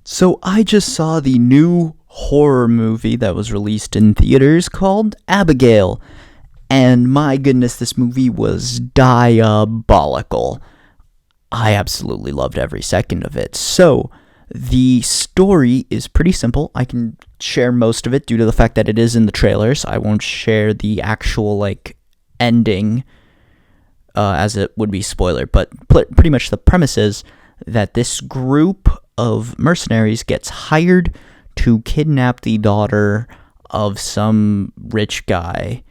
So I just saw the new horror movie that was released in theaters called Abigail. And my goodness, this movie was diabolical. I absolutely loved every second of it. So, the story is pretty simple. I can share most of it due to the fact that it is in the trailers. I won't share the actual, ending, as it would be spoiler. But pretty much the premise is that this group of mercenaries gets hired to kidnap the daughter of some rich guy.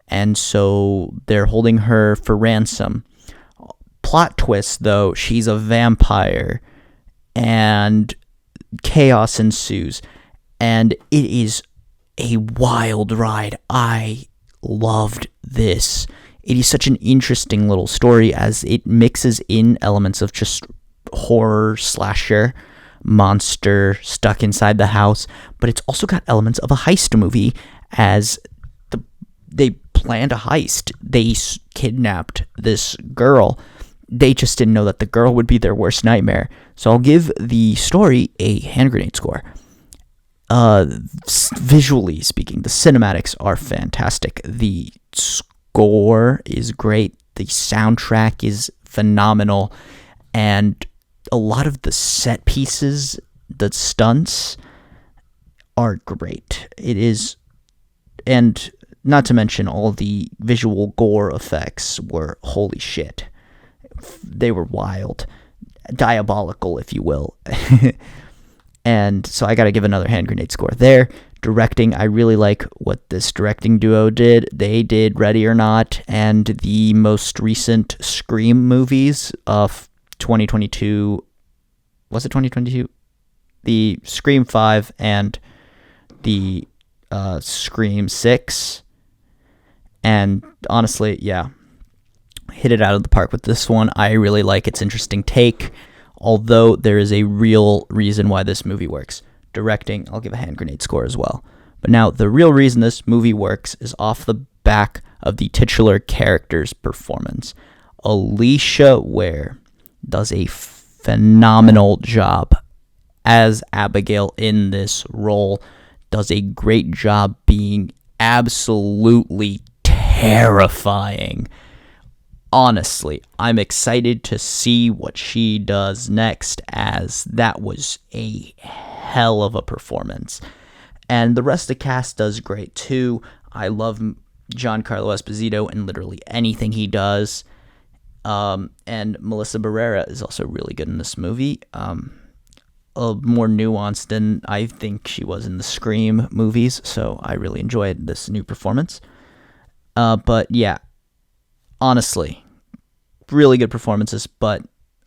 And so they're holding her for ransom. Plot twist, though, she's a vampire, and chaos ensues, and it is a wild ride. I loved this. It is such an interesting little story as it mixes in elements of just horror, slasher, monster stuck inside the house, but it's also got elements of a heist movie as they planned a heist. They kidnapped this girl. They just didn't know that the girl would be their worst nightmare. So I'll give the story a hand grenade score. Visually speaking, the cinematics are fantastic. The score is great. The soundtrack is phenomenal. And a lot of the set pieces, the stunts, are great. It is, and not to mention all the visual gore effects were holy shit. They were wild, diabolical, if you will. And so I got to give another hand grenade score there. Directing, I really like what this directing duo did. They did Ready or Not and the most recent Scream movies of 2022. Was it 2022? The Scream 5 and the Scream 6. And honestly, yeah, hit it out of the park with this one. I really like its interesting take, although there is a real reason why this movie works. Directing, I'll give a hand grenade score as well. But now, the real reason this movie works is off the back of the titular character's performance. Alicia Ware does a phenomenal job as Abigail in this role, does a great job being absolutely terrifying. Honestly, I'm excited to see what she does next, as that was a hell of a performance. And the rest of the cast does great too. I love Giancarlo Esposito in literally anything he does. And Melissa Barrera is also really good in this movie. More nuanced than I think she was in the Scream movies, so I really enjoyed this new performance. But yeah, honestly, really good performances, but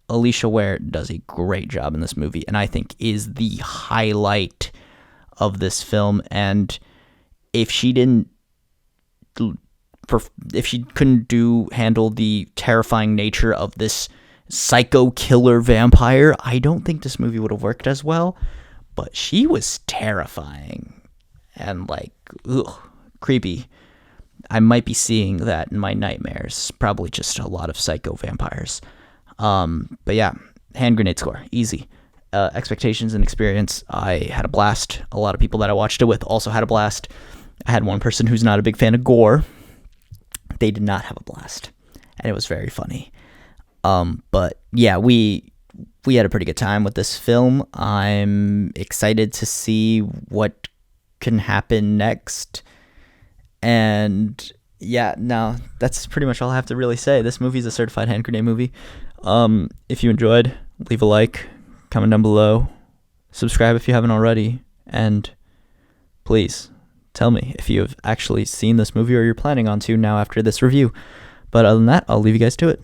Alicia Ware does a great job in this movie, and I think is the highlight of this film. And if she couldn't handle the terrifying nature of this psycho killer vampire, I don't think this movie would have worked as well. But she was terrifying and creepy. I might be seeing that in my nightmares. Probably just a lot of psycho vampires. But yeah, hand grenade score, easy. Expectations and experience, I had a blast. A lot of people that I watched it with also had a blast. I had one person who's not a big fan of gore. They did not have a blast, and it was very funny. But yeah, we had a pretty good time with this film. I'm excited to see what can happen next. And yeah, no, that's pretty much all I have to really say. This movie is a certified hand grenade movie. If you enjoyed, leave a like, comment down below, subscribe if you haven't already, and please tell me if you have actually seen this movie or you're planning on to now after this review. But other than that, I'll leave you guys to it.